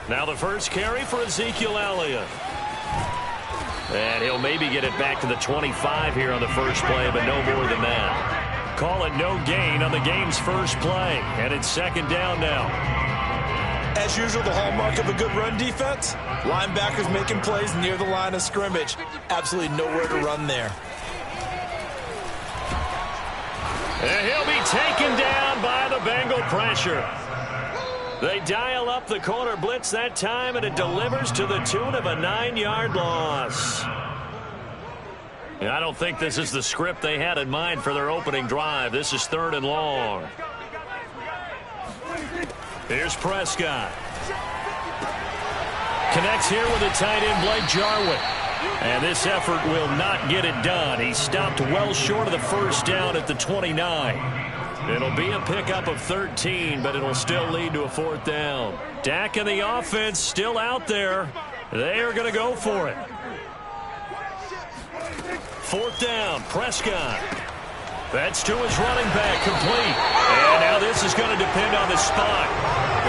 Now the first carry for Ezekiel Elliott. And he'll maybe get it back to the 25 here on the first play, but no more than that. Call it no gain on the game's first play. And it's second down now. As usual, the hallmark of a good run defense, linebackers making plays near the line of scrimmage. Absolutely nowhere to run there. And he'll be taken down by the Bengal pressure. They dial up the corner blitz that time, and it delivers to the tune of a 9-yard loss. I don't think this is the script they had in mind for their opening drive. This is 3rd and long. Here's Prescott. Connects here with the tight end, Blake Jarwin. And this effort will not get it done. He stopped well short of the first down at the 29. It'll be a pickup of 13, but it'll still lead to a 4th down. Dak and the offense still out there. They are going to go for it. 4th down, Prescott. That's to his running back, complete. And now this is going to depend on the spot.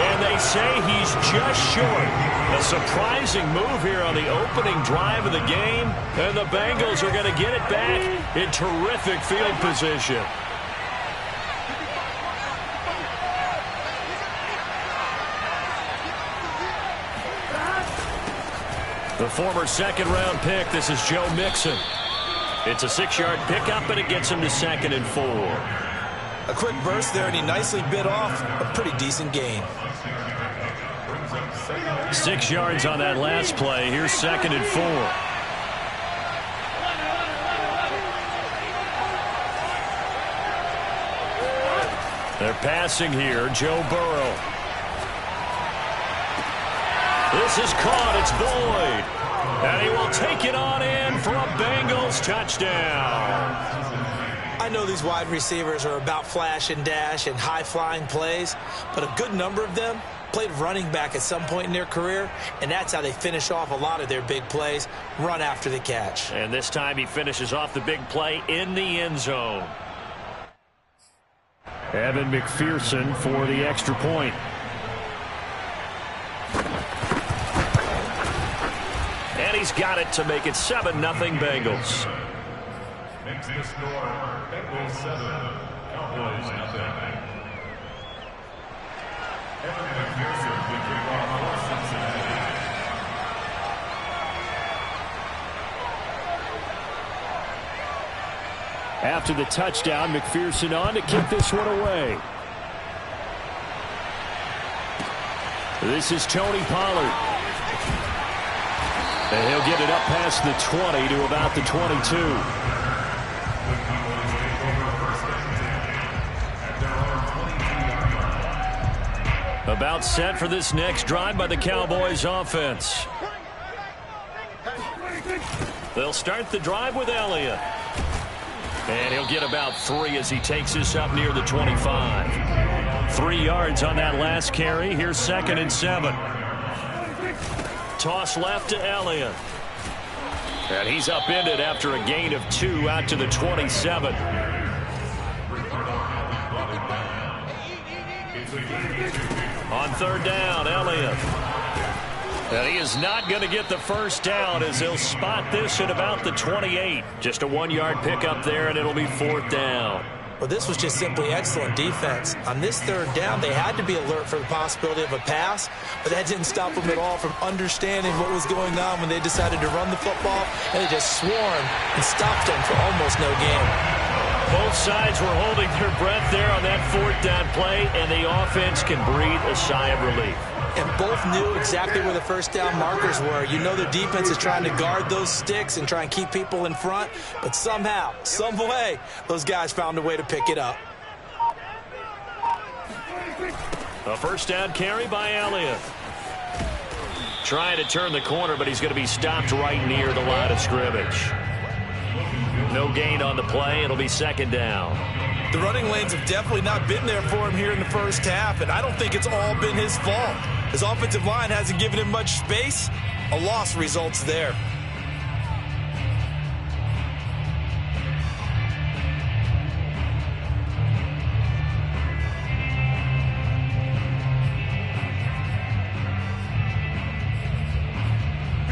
And they say he's just short. A surprising move here on the opening drive of the game. And the Bengals are going to get it back in terrific field position. The former 2nd-round pick, this is Joe Mixon. It's a 6-yard pickup, and it gets him to 2nd and 4. A quick burst there, and he nicely bit off a pretty decent gain. 6 yards on that last play. Here's 2nd and 4. They're passing here. Joe Burrow. This is caught. It's Boyd. And he will take it on in for a Bengals touchdown. I know these wide receivers are about flash and dash and high-flying plays, but a good number of them played running back at some point in their career, and that's how they finish off a lot of their big plays, run after the catch. And this time he finishes off the big play in the end zone. Evan McPherson for the extra point. And he's got it to make it 7-0 Bengals. Makes the score Bengals 7, Cowboys 0. Evan McPherson with kickoff for Cincinnati. After the touchdown, McPherson on to kick this one away. This is Tony Pollard. And he'll get it up past the 20 to about the 22. About set for this next drive by the Cowboys offense. They'll start the drive with Elliott. And he'll get about 3 as he takes this up near the 25. 3 yards on that last carry. Here's 2nd and 7. Toss left to Elliott. And he's upended after a gain of 2 out to the 27. On 3rd down, Elliott. And he is not going to get the first down as he'll spot this at about the 28. Just a 1-yard pickup there, and it'll be 4th down. Well, this was just simply excellent defense. On this 3rd down, they had to be alert for the possibility of a pass, but that didn't stop them at all from understanding what was going on when they decided to run the football, and they just swarmed and stopped them for almost no gain. Both sides were holding their breath there on that 4th down play, and the offense can breathe a sigh of relief. And both knew exactly where the first down markers were. You know their defense is trying to guard those sticks and try and keep people in front, but somehow, some way, those guys found a way to pick it up. A first down carry by Elliott. Trying to turn the corner, but he's going to be stopped right near the line of scrimmage. No gain on the play. It'll be 2nd down. The running lanes have definitely not been there for him here in the first half, and I don't think it's all been his fault. His offensive line hasn't given him much space. A loss results there.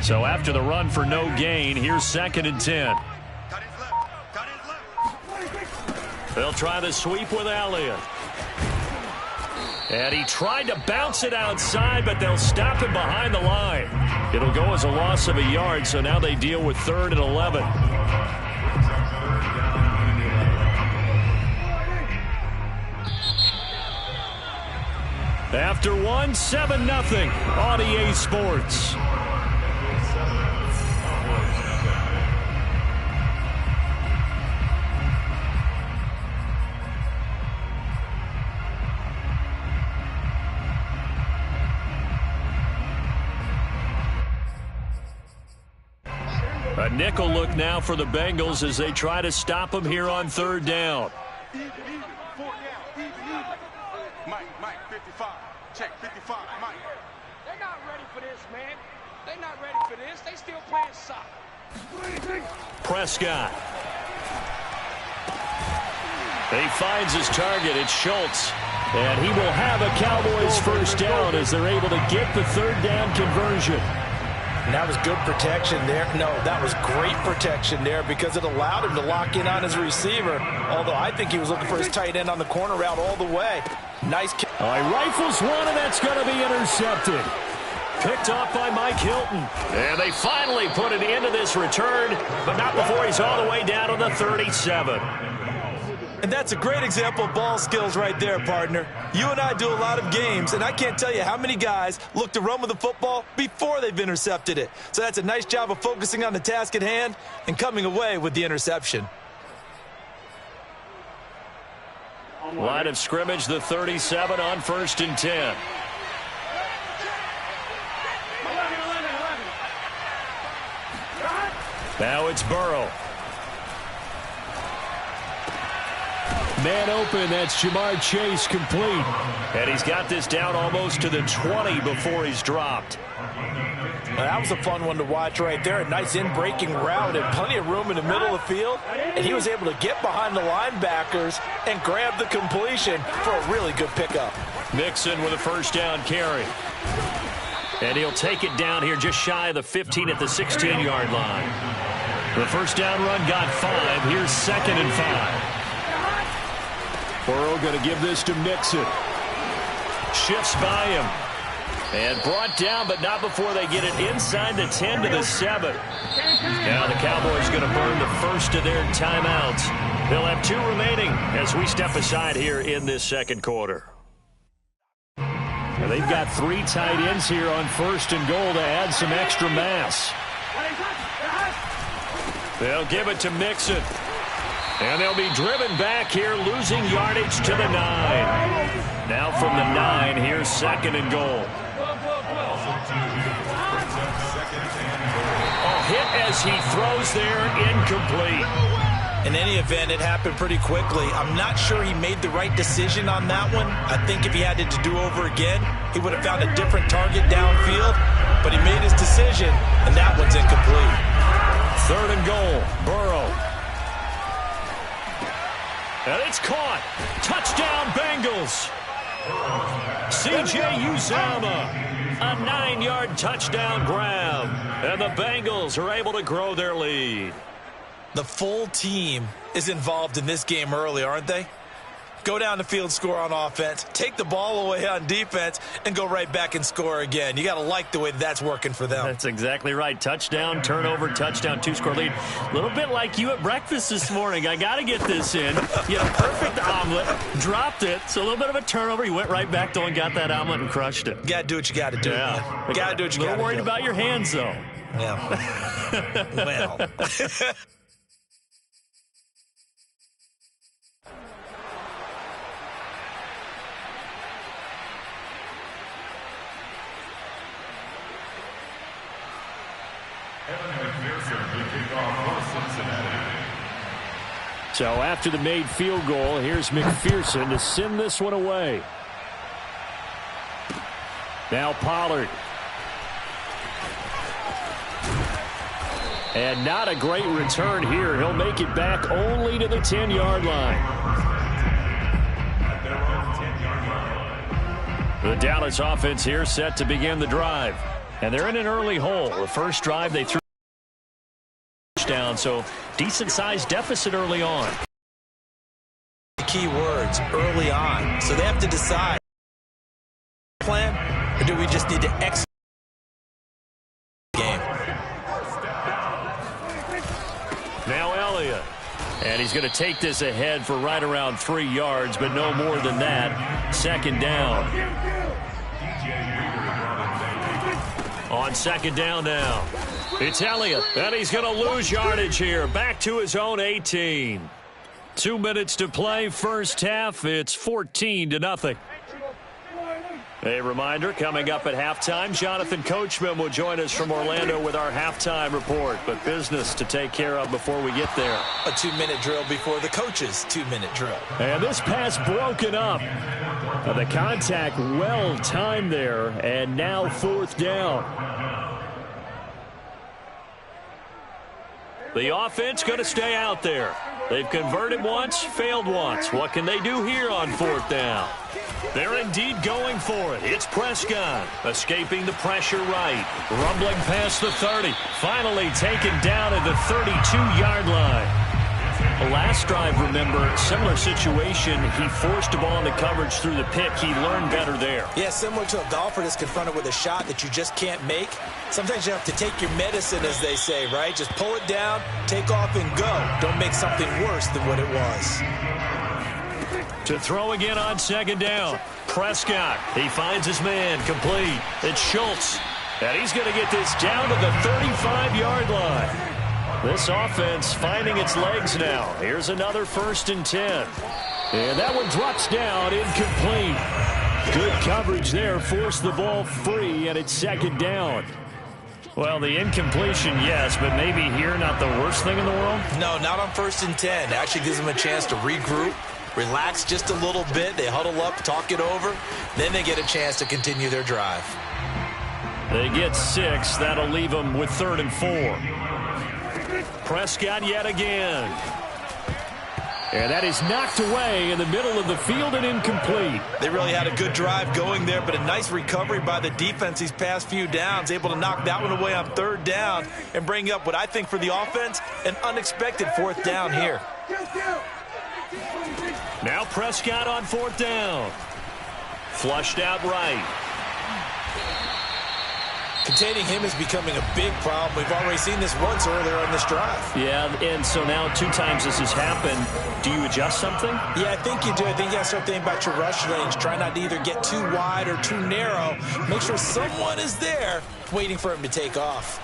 So after the run for no gain, here's 2nd and 10. They'll try the sweep with Elliott. And he tried to bounce it outside, but they'll stop him behind the line. It'll go as a loss of a yard, so now they deal with 3rd and 11. After 1, 7-0 on EA Sports. A nickel look now for the Bengals as they try to stop him here on 3rd down. Mike, 55. Check, 55, Mike. They're not ready for this, man. They're not ready for this. They still playing soccer. Prescott. He finds his target. It's Schultz. And he will have a Cowboys 1st down as they're able to get the 3rd down conversion. And that was good protection there. No, that was great protection there because it allowed him to lock in on his receiver. Although I think he was looking for his tight end on the corner route all the way. Nice kick. He rifles one, and that's going to be intercepted. Picked off by Mike Hilton. And they finally put it into this return, but not before he's all the way down to the 37. And that's a great example of ball skills right there, partner. You and I do a lot of games, and I can't tell you how many guys look to run with the football before they've intercepted it. So that's a nice job of focusing on the task at hand and coming away with the interception. Line of scrimmage, the 37 on 1st and 10. Now it's Burrow. Man open, that's Jamar Chase complete. And he's got this down almost to the 20 before he's dropped. Now, that was a fun one to watch right there. A nice in-breaking route and plenty of room in the middle of the field. And he was able to get behind the linebackers and grab the completion for a really good pickup. Mixon with a 1st down carry. And he'll take it down here just shy of the 15 at the 16-yard line. The 1st down run got 5. Here's 2nd and 5. Burrow going to give this to Mixon. Shifts by him. And brought down, but not before they get it inside the 10 to the 7. Now the Cowboys going to burn the first of their timeouts. They'll have 2 remaining as we step aside here in this 2nd quarter. And they've got 3 tight ends here on 1st and goal to add some extra mass. They'll give it to Mixon. And they'll be driven back here, losing yardage to the 9. Now from the 9, here's 2nd and goal. A hit as he throws there, incomplete. In any event, it happened pretty quickly. I'm not sure he made the right decision on that one. I think if he had it to do over again, he would have found a different target downfield. But he made his decision, and that one's incomplete. 3rd and goal, Burrow. And it's caught. Touchdown, Bengals. C.J. Uzomah. A 9-yard touchdown grab. And the Bengals are able to grow their lead. The full team is involved in this game early, aren't they? Go down the field, score on offense, take the ball away on defense, and go right back and score again. You got to like the way that's working for them. That's exactly right. Touchdown, turnover, touchdown, 2-score lead. A little bit like you at breakfast this morning. I got to get this in. You had a perfect omelet, dropped it, so a little bit of a turnover. You went right back to and got that omelet and crushed it. You got to do what you got to do. Yeah. Got to do what you got to do. A little worried about your hands, though. Yeah. Well. So after the made field goal, here's McPherson to send this one away. Now Pollard. And not a great return here. He'll make it back only to the 10-yard line. The Dallas offense here set to begin the drive. And they're in an early hole. The first drive they threw down, so decent-sized deficit early on. Key words, early on. So they have to decide, plan, or do we just need to execute the game? Now Elliott. And he's going to take this ahead for right around 3 yards, but no more than that. Second down. On second down now. It's Elliott, and he's going to lose yardage here. Back to his own 18. 2 minutes to play, first half. It's 14-0. A reminder, coming up at halftime, Jonathan Coachman will join us from Orlando with our halftime report. But business to take care of before we get there. A 2-minute drill before the coach's 2-minute drill. And this pass broken up. The contact well timed there, and now fourth down. The offense going to stay out there. They've converted once, failed once. What can they do here on fourth down? They're indeed going for it. It's Prescott escaping the pressure right. Rumbling past the 30. Finally taken down at the 32-yard line. The last drive, remember, similar situation. He forced a ball into coverage through the pick. He learned better there. Yeah, similar to a golfer that's confronted with a shot that you just can't make. Sometimes you have to take your medicine, as they say, right? Just pull it down, take off, and go. Don't make something worse than what it was. To throw again on second down. Prescott, he finds his man, complete. It's Schultz, and he's going to get this down to the 35-yard line. This offense finding its legs now. Here's another 1st and 10. And that one drops down, incomplete. Good coverage there, forced the ball free, and it's second down. Well, the incompletion, yes, but maybe here not the worst thing in the world? No, not on 1st and 10. Actually gives them a chance to regroup, relax just a little bit. They huddle up, talk it over. Then they get a chance to continue their drive. They get 6. That'll leave them with 3rd and 4. Prescott yet again. And that is knocked away in the middle of the field and incomplete. They really had a good drive going there, but a nice recovery by the defense these past few downs, able to knock that one away on 3rd down and bring up what I think for the offense, an unexpected 4th down here. Now Prescott on 4th down. Flushed out right. Containing him is becoming a big problem. We've already seen this once earlier on this drive. Yeah, and so now 2 times this has happened. Do you adjust something? Yeah, I think you do. I think you have to start thinking about your rush lanes. Try not to either get too wide or too narrow. Make sure someone is there waiting for him to take off.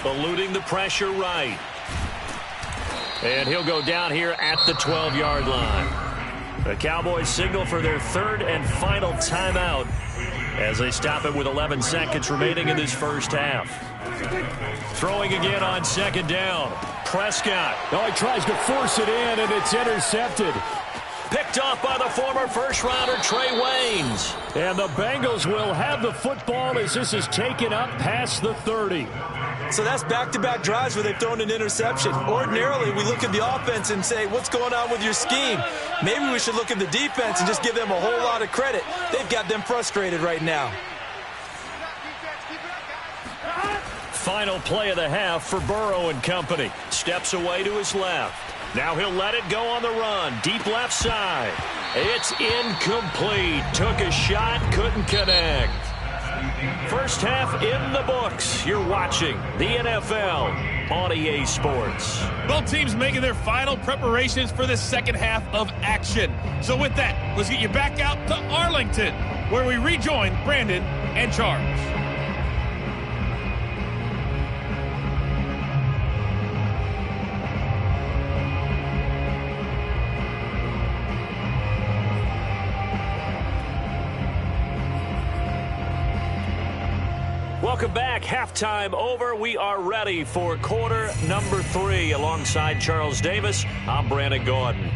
Eluding the pressure right. And he'll go down here at the 12-yard line. The Cowboys signal for their 3rd and final timeout as they stop it with 11 seconds remaining in this first half. Throwing again on second down. Prescott. Oh, he tries to force it in, and it's intercepted. Picked off by the former first-rounder Trey Waynes. And the Bengals will have the football as this is taken up past the 30. So that's back-to-back drives where they've thrown an interception. Ordinarily, we look at the offense and say, what's going on with your scheme? Maybe we should look at the defense and just give them a whole lot of credit. They've got them frustrated right now. Final play of the half for Burrow and company. Steps away to his left. Now he'll let it go on the run. Deep left side. It's incomplete. Took a shot, couldn't connect. First half in the books. You're watching the NFL on EA Sports. Both teams making their final preparations for the second half of action. So with that, let's get you back out to Arlington, where we rejoin Brandon and Charles. Welcome back. Halftime over. We are ready for quarter number 3. Alongside Charles Davis, I'm Brandon Gordon.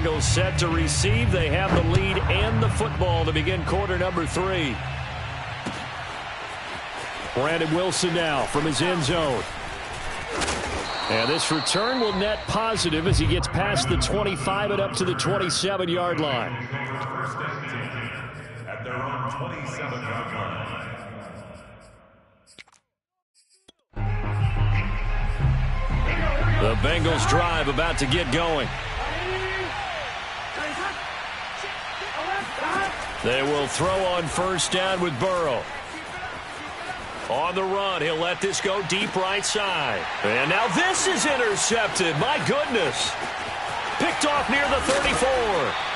Bengals set to receive. They have the lead and the football to begin quarter number 3. Brandon Wilson now from his end zone. And this return will net positive as he gets past the 25 and up to the 27-yard line. At their own 27-yard line. The Bengals drive about to get going. They will throw on first down with Burrow. On the run, he'll let this go deep right side. And now this is intercepted. My goodness. Picked off near the 34.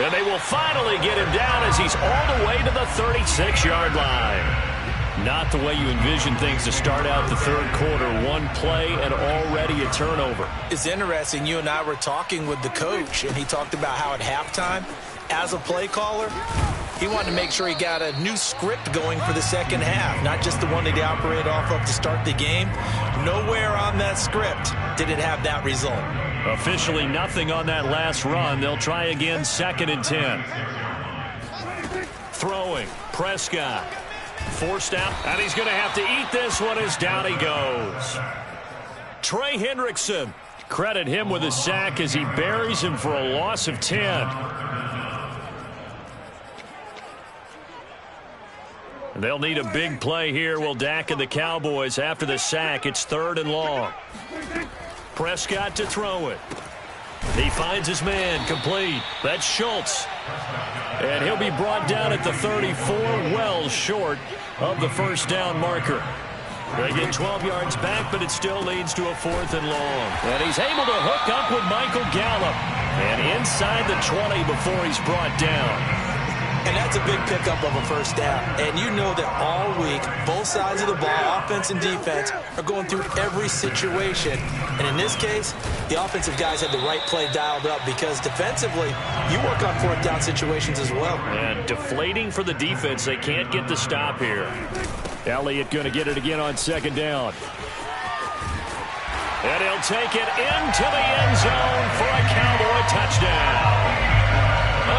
And they will finally get him down as he's all the way to the 36-yard line. Not the way you envision things to start out the third quarter. One play and already a turnover. It's interesting. You and I were talking with the coach, and he talked about how at halftime, as a play caller, he wanted to make sure he got a new script going for the second half, not just the one that he operated off of to start the game. Nowhere on that script did it have that result. Officially nothing on that last run. They'll try again, 2nd and 10. Throwing, Prescott. Forced out, and he's going to have to eat this one as down he goes. Trey Hendrickson. Credit him with a sack as he buries him for a loss of 10. They'll need a big play here. Will Dak and the Cowboys after the sack. It's 3rd and long. Prescott to throw it. He finds his man, complete. That's Schultz. And he'll be brought down at the 34, well short of the first down marker. They get 12 yards back, but it still leads to a 4th and long. And he's able to hook up with Michael Gallup. And inside the 20 before he's brought down. And that's a big pickup of a first down. And you know that all week, both sides of the ball, offense and defense, are going through every situation. And in this case, the offensive guys had the right play dialed up because defensively, you work on 4th down situations as well. And deflating for the defense. They can't get the stop here. Elliott going to get it again on 2nd down. And he'll take it into the end zone for a Cowboy touchdown.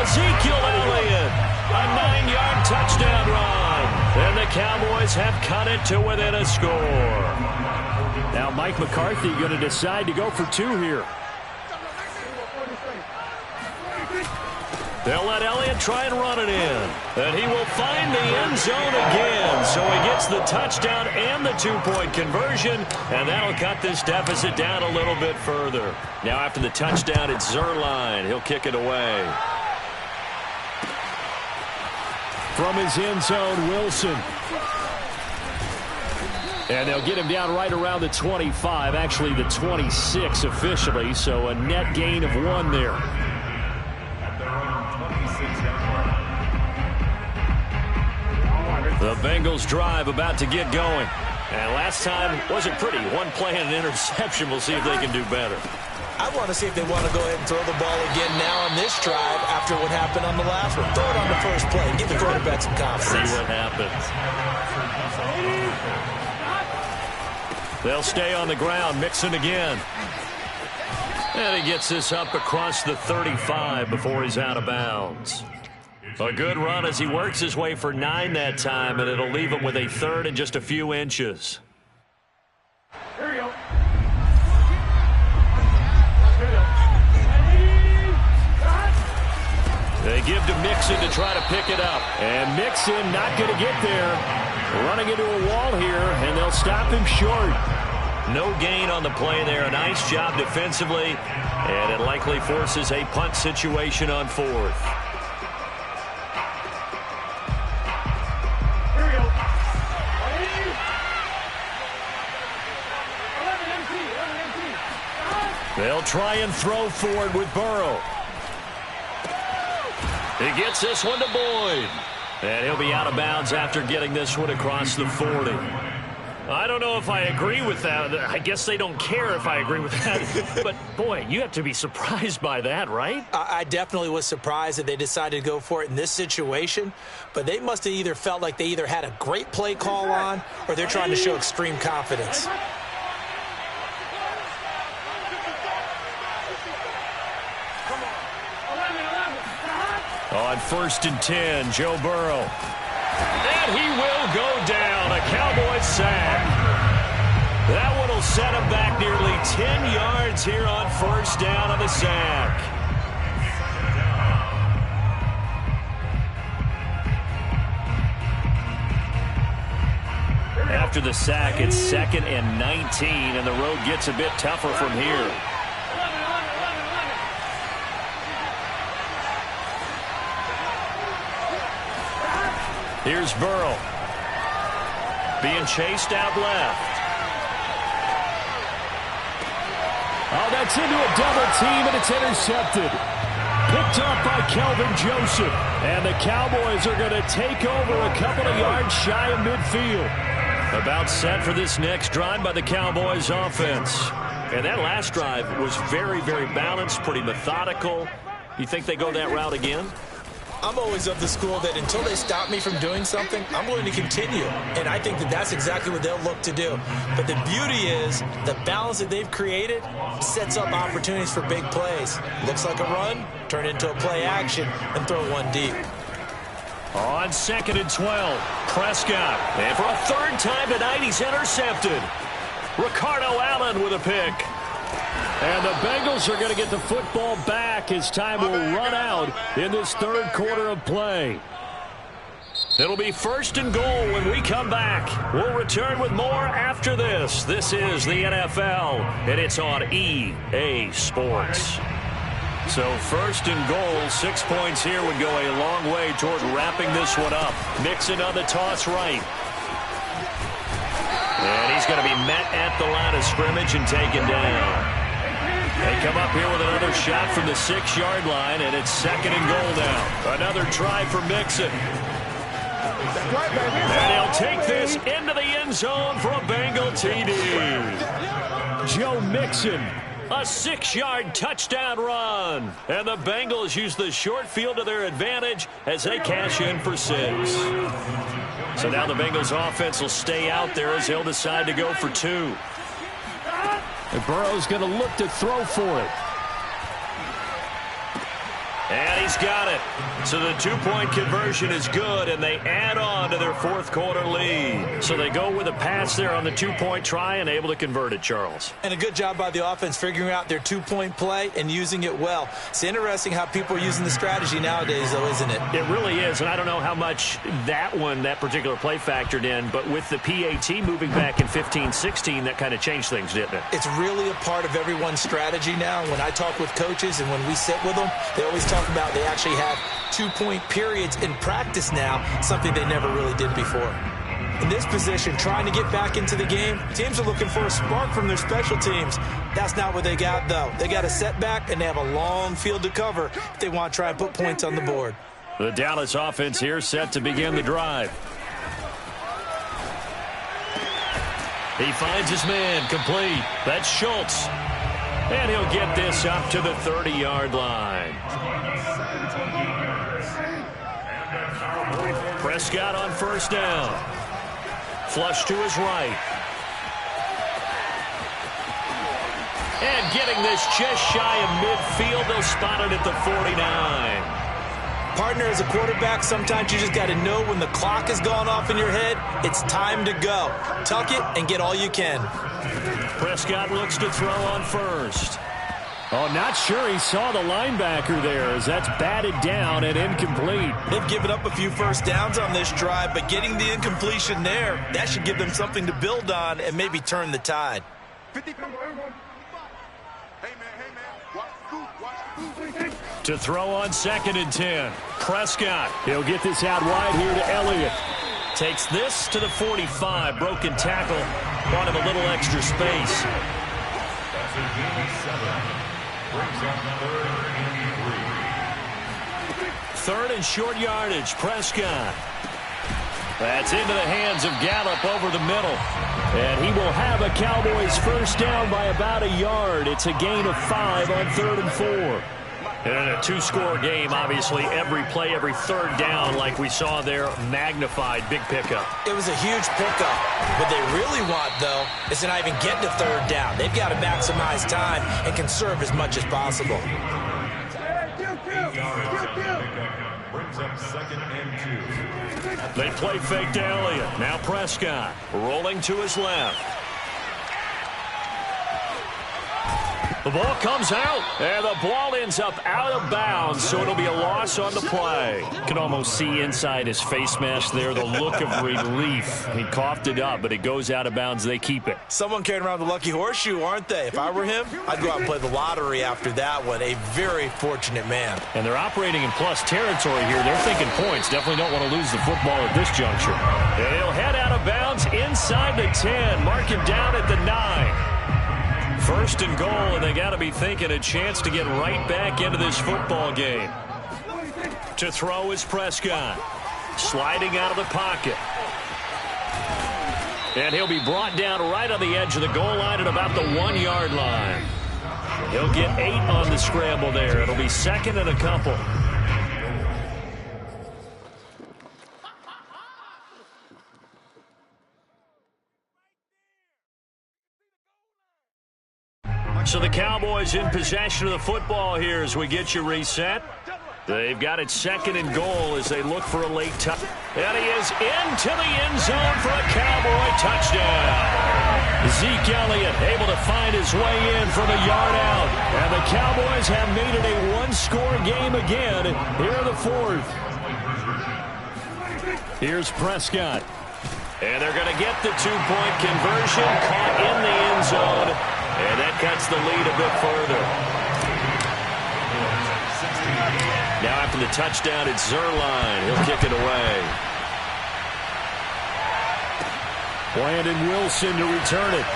Ezekiel Elliott. A 9-yard touchdown run. And the Cowboys have cut it to within a score. Now Mike McCarthy going to decide to go for 2 here. They'll let Elliott try and run it in. And he will find the end zone again. So he gets the touchdown and the 2-point conversion. And that'll cut this deficit down a little bit further. Now after the touchdown, it's Zerline. He'll kick it away. From his end zone, Wilson. And they'll get him down right around the 25, actually the 26 officially, so a net gain of 1 there. The Bengals drive about to get going. And last time wasn't pretty. 1 play and an interception. We'll see if they can do better. I want to see if they want to go ahead and throw the ball again now on this drive after what happened on the last one. Throw it on the first play and give the quarterback some confidence. See what happens. They'll stay on the ground, Mixon again. And he gets this up across the 35 before he's out of bounds. A good run as he works his way for 9 that time, and it'll leave him with a 3rd and just a few inches. Here we go. They give to Mixon to try to pick it up. And Mixon not going to get there. Running into a wall here, and they'll stop him short. No gain on the play there. A nice job defensively. And it likely forces a punt situation on 4th. Here we go. They'll try and throw forward with Burrow. He gets this one to Boyd. And he'll be out of bounds after getting this one across the 40. I don't know if I agree with that. I guess they don't care if I agree with that. But, boy, you have to be surprised by that, right? I definitely was surprised that they decided to go for it in this situation. But they must have either felt like they either had a great play call on or they're trying to show extreme confidence. On 1st and 10, Joe Burrow. And he will go down. A Cowboys sack. That one will set him back nearly 10 yards here on 1st down on the sack. After the sack, it's 2nd and 19, and the road gets a bit tougher from here. Here's Burrow. Being chased out left. Oh, that's into a double team, and it's intercepted. Picked up by Kelvin Joseph. And the Cowboys are going to take over a couple of yards shy of midfield. About set for this next drive by the Cowboys offense. And that last drive was very, very balanced, pretty methodical. You think they go that route again? I'm always of the school that until they stop me from doing something, I'm going to continue. And I think that that's exactly what they'll look to do. But the beauty is the balance that they've created sets up opportunities for big plays. Looks like a run, turn into a play action, and throw one deep. On 2nd and 12, Prescott. And for a 3rd time tonight, he's intercepted. Ricardo Allen with a pick. And the Bengals are going to get the football back as time will run out in this 3rd quarter of play. It'll be 1st and goal when we come back. We'll return with more after this. This is the NFL, and it's on EA Sports. So 1st and goal, 6 points here would go a long way toward wrapping this one up. Mixon on the toss right. And he's going to be met at the line of scrimmage and taken down. They come up here with another shot from the 6-yard line, and it's 2nd and goal now. Another try for Mixon. And he'll take this into the end zone for a Bengal TD. Joe Mixon. A 6-yard touchdown run. And the Bengals use the short field to their advantage as they cash in for 6. So now the Bengals offense will stay out there as they'll decide to go for 2. And Burrow's going to look to throw for it. And he's got it. So the 2-point conversion is good, and they add on to their 4th quarter lead. So they go with a pass there on the 2-point try and able to convert it, Charles. And a good job by the offense figuring out their 2-point play and using it well. It's interesting how people are using the strategy nowadays, though, isn't it? It really is, and I don't know how much that particular play factored in, but with the PAT moving back in 15-16, that kind of changed things, didn't it? It's really a part of everyone's strategy now. When I talk with coaches and when we sit with them, they always talk about they actually have 2-point periods in practice now, something they never really did before. In this position, trying to get back into the game, teams are looking for a spark from their special teams. That's not what they got, though. They got a setback, and they have a long field to cover if they want to try and put points on the board. The Dallas offense here set to begin the drive. He finds his man complete. That's Schultz. And he'll get this up to the 30-yard line. Prescott on 1st down. Flush to his right. And getting this just shy of midfield. They'll spot it at the 49. Partner, as a quarterback, sometimes you just got to know when the clock has gone off in your head, it's time to go. Tuck it and get all you can. Prescott looks to throw on 1st. Oh, not sure he saw the linebacker there as that's batted down and incomplete. They've given up a few 1st downs on this drive, but getting the incompletion there, that should give them something to build on and maybe turn the tide. To throw on 2nd and 10. Prescott. He'll get this out wide here to Elliott. Takes this to the 45. Broken tackle. Brought him a little extra space. Third and short yardage. Prescott. That's into the hands of Gallup over the middle. And he will have a Cowboys 1st down by about a yard. It's a gain of 5 on 3rd and 4. And in a 2-score game, obviously, every play, every 3rd down, like we saw there, magnified, big pickup. It was a huge pickup. What they really want, though, is to not even get to 3rd down. They've got to maximize time and conserve as much as possible. brings up 2nd and 2. They play fake to Elliott. Now Prescott rolling to his left. The ball comes out, and the ball ends up out of bounds, so it'll be a loss on the play. You can almost see inside his face mask there the look of relief. He coughed it up, but it goes out of bounds. They keep it. Someone carrying around the lucky horseshoe, aren't they? If I were him, I'd go out and play the lottery after that one. A very fortunate man. And they're operating in plus territory here. They're thinking points. Definitely don't want to lose the football at this juncture. And he'll head out of bounds inside the 10. Mark him down at the 9. 1st and goal, and they got to be thinking a chance to get right back into this football game. To throw is Prescott. Sliding out of the pocket. And he'll be brought down right on the edge of the goal line at about the 1-yard line. He'll get 8 on the scramble there. It'll be 2nd and a couple. So the Cowboys in possession of the football here as we get you reset. They've got it 2nd and goal as they look for a late touch. And he is into the end zone for a Cowboy touchdown. Zeke Elliott able to find his way in from a yard out. And the Cowboys have made it a one-score game again here in the 4th. Here's Prescott. And they're going to get the 2-point conversion, caught in the end zone. And that cuts the lead a bit further. Now after the touchdown, it's Zerline. He'll kick it away. Brandon Wilson to return it.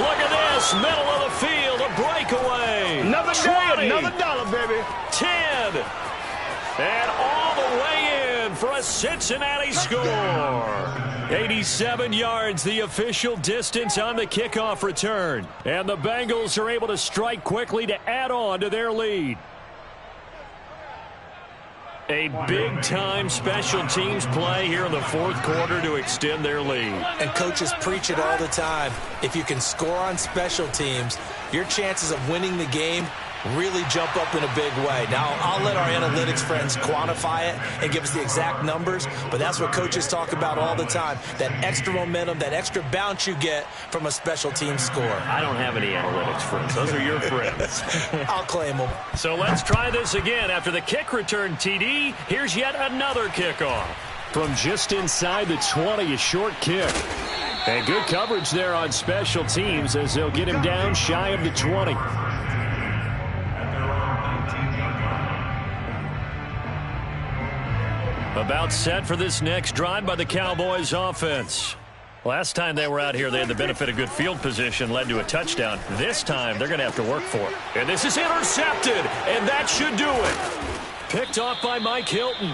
Look at this, middle of the field, a breakaway. Another 20, another dollar, baby. 10, and all the way in for a Cincinnati score. 87 yards, the official distance on the kickoff return. And the Bengals are able to strike quickly to add on to their lead. A big-time special teams play here in the 4th quarter to extend their lead. And coaches preach it all the time. If you can score on special teams, your chances of winning the game really jump up in a big way. Now, I'll let our analytics friends quantify it and give us the exact numbers, but that's what coaches talk about all the time, that extra momentum, that extra bounce you get from a special team score. I don't have any analytics friends. Those are your friends. I'll claim them. So let's try this again. After the kick return TD, here's yet another kickoff. From just inside the 20, a short kick. And good coverage there on special teams as they'll get him down shy of the 20. About set for this next drive by the Cowboys offense. Last time they were out here, they had the benefit of good field position, led to a touchdown. This time, they're going to have to work for it. And this is intercepted, and that should do it. Picked off by Mike Hilton.